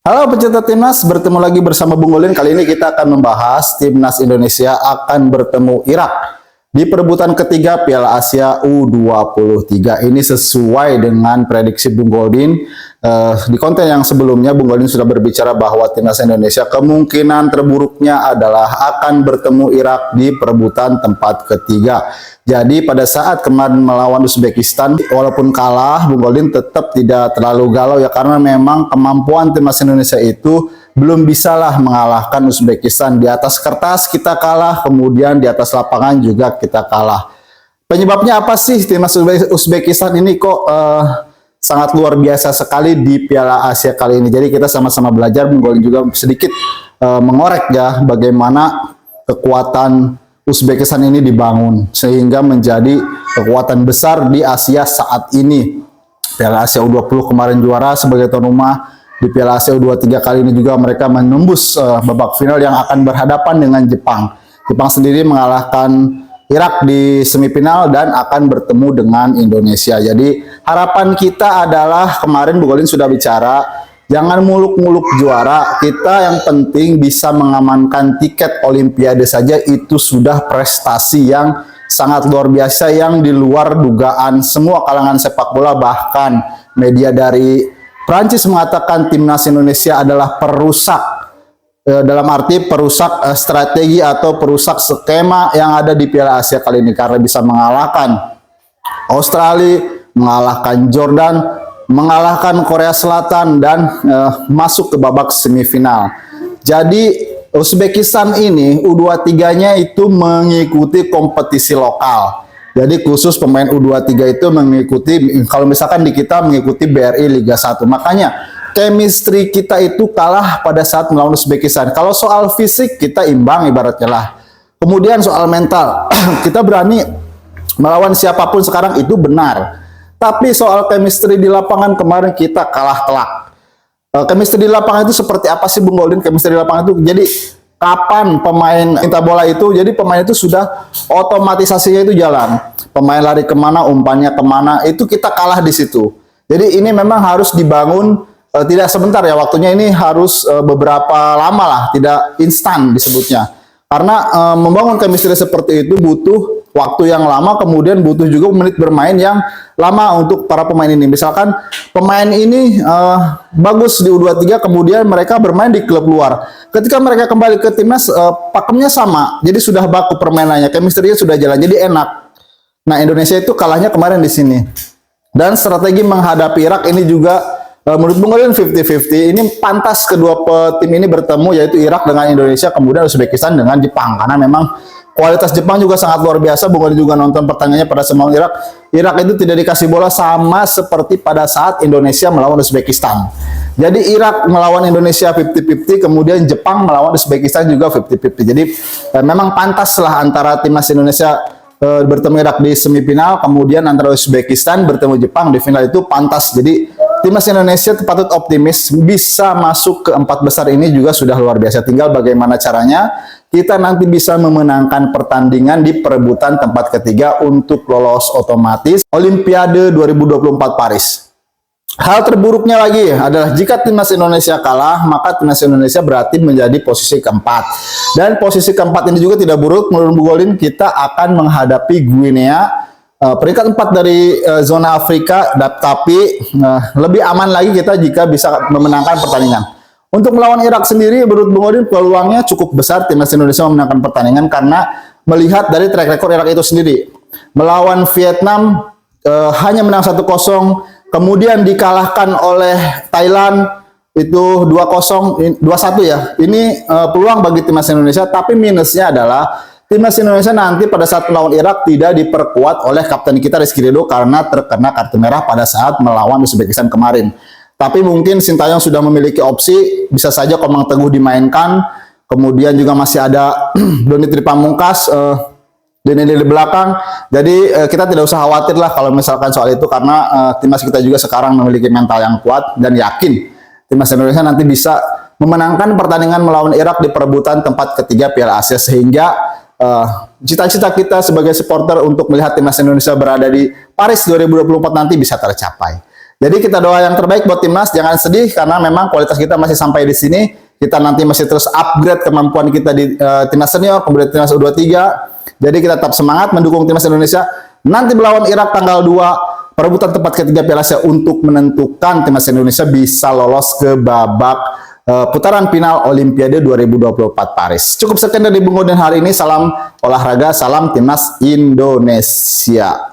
Halo pecinta timnas, bertemu lagi bersama Bung Ulin. Kali ini kita akan membahas timnas Indonesia akan bertemu Irak di perebutan ketiga Piala Asia U23. Ini sesuai dengan prediksi Bung Goldin. Di konten yang sebelumnya Bung Goldin sudah berbicara bahwa timnas Indonesia kemungkinan terburuknya adalah akan bertemu Irak di perebutan tempat ketiga. Jadi pada saat kemarin melawan Uzbekistan, walaupun kalah, Bung Goldin tetap tidak terlalu galau ya, karena memang kemampuan timnas Indonesia itu belum bisalah mengalahkan Uzbekistan. Di atas kertas kita kalah, kemudian di atas lapangan juga kita kalah. Penyebabnya apa sih timnas Uzbekistan ini kok sangat luar biasa sekali di Piala Asia kali ini? Jadi kita sama-sama belajar, Bung Goldin juga sedikit mengorek ya bagaimana kekuatan Uzbekistan ini dibangun sehingga menjadi kekuatan besar di Asia saat ini. Piala Asia U20 kemarin juara sebagai tuan rumah, di Piala Asia U23 kali ini juga mereka menembus babak final yang akan berhadapan dengan Jepang. Jepang sendiri mengalahkan Irak di semifinal dan akan bertemu dengan Indonesia. Jadi harapan kita adalah, kemarin Bu Goldin sudah bicara, jangan muluk-muluk juara, kita yang penting bisa mengamankan tiket Olimpiade saja, itu sudah prestasi yang sangat luar biasa yang di luar dugaan semua kalangan sepak bola. Bahkan media dari Prancis mengatakan timnas Indonesia adalah perusak, dalam arti perusak strategi atau perusak skema yang ada di Piala Asia kali ini, karena bisa mengalahkan Australia, mengalahkan Jordan, mengalahkan Korea Selatan, dan masuk ke babak semifinal. Jadi Uzbekistan ini U23-nya itu mengikuti kompetisi lokal. Jadi khusus pemain U23 itu mengikuti, kalau misalkan di kita mengikuti BRI Liga 1. Makanya chemistry kita itu kalah pada saat melawan Uzbekistan. Kalau soal fisik kita imbang ibaratnya lah. Kemudian soal mental, kita berani melawan siapapun sekarang, itu benar. Tapi soal chemistry di lapangan kemarin kita kalah telak. Chemistry di lapangan itu seperti apa sih Bung Goldin? Chemistry di lapangan itu, jadi kapan pemain minta bola itu, jadi pemain itu sudah otomatisasinya itu jalan. Pemain lari kemana, umpannya kemana, itu kita kalah di situ. Jadi ini memang harus dibangun, tidak sebentar ya, waktunya ini harus beberapa lama lah, tidak instan disebutnya. Karena membangun chemistry seperti itu butuh waktu yang lama, kemudian butuh juga menit bermain yang lama untuk para pemain ini. Misalkan pemain ini bagus di U23, kemudian mereka bermain di klub luar. Ketika mereka kembali ke timnas, pakemnya sama, jadi sudah baku permainannya, chemistry-nya sudah jalan, jadi enak. Nah, Indonesia itu kalahnya kemarin di sini. Dan strategi menghadapi Irak ini juga menurut Bung Goldin 50-50. Ini pantas kedua tim ini bertemu, yaitu Irak dengan Indonesia, kemudian Uzbekistan dengan Jepang, karena memang kualitas Jepang juga sangat luar biasa. Bung Goldin juga nonton pertandingannya pada semalam Irak. Irak itu tidak dikasih bola, sama seperti pada saat Indonesia melawan Uzbekistan. Jadi Irak melawan Indonesia 50-50, kemudian Jepang melawan Uzbekistan juga 50-50. Jadi memang pantaslah antara timnas Indonesia bertemu Irak di semifinal, kemudian antara Uzbekistan bertemu Jepang di final, itu pantas. Jadi timnas Indonesia patut optimis bisa masuk ke 4 besar ini juga sudah luar biasa. Tinggal bagaimana caranya kita nanti bisa memenangkan pertandingan di perebutan tempat ketiga untuk lolos otomatis Olimpiade 2024 Paris. Hal terburuknya lagi adalah jika timnas Indonesia kalah, maka timnas Indonesia berarti menjadi posisi keempat. Dan posisi keempat ini juga tidak buruk menurut Bung Goldin. Kita akan menghadapi Guinea, peringkat 4 dari zona Afrika, tapi lebih aman lagi kita jika bisa memenangkan pertandingan. Untuk melawan Irak sendiri, menurut Bung Goldin peluangnya cukup besar timnas Indonesia memenangkan pertandingan, karena melihat dari track record Irak itu sendiri. Melawan Vietnam hanya menang 1-0, kemudian dikalahkan oleh Thailand itu 2-0, 2-1 ya. Ini peluang bagi timnas Indonesia, tapi minusnya adalah timnas Indonesia nanti pada saat melawan Irak tidak diperkuat oleh kapten kita Rizky Ridho karena terkena kartu merah pada saat melawan Uzbekistan kemarin. Tapi mungkin Sintayong sudah memiliki opsi, bisa saja Komang Teguh dimainkan, kemudian juga masih ada Doni Tripamungkas, Deni di belakang. Jadi kita tidak usah khawatir lah kalau misalkan soal itu, karena timnas kita juga sekarang memiliki mental yang kuat, dan yakin timnas Indonesia nanti bisa memenangkan pertandingan melawan Irak di perebutan tempat ketiga Piala Asia, sehingga cita-cita kita sebagai supporter untuk melihat timnas Indonesia berada di Paris 2024 nanti bisa tercapai. Jadi kita doa yang terbaik buat timnas, jangan sedih karena memang kualitas kita masih sampai di sini. Kita nanti masih terus upgrade kemampuan kita di timnas senior, kemudian timnas U23. Jadi kita tetap semangat mendukung timnas Indonesia. Nanti melawan Irak tanggal 2, perebutan tempat ketiga Piala Asia untuk menentukan timnas Indonesia bisa lolos ke babak putaran final Olimpiade 2024 Paris. Cukup sekian dari Bung Godin hari ini. Salam olahraga, salam timnas Indonesia.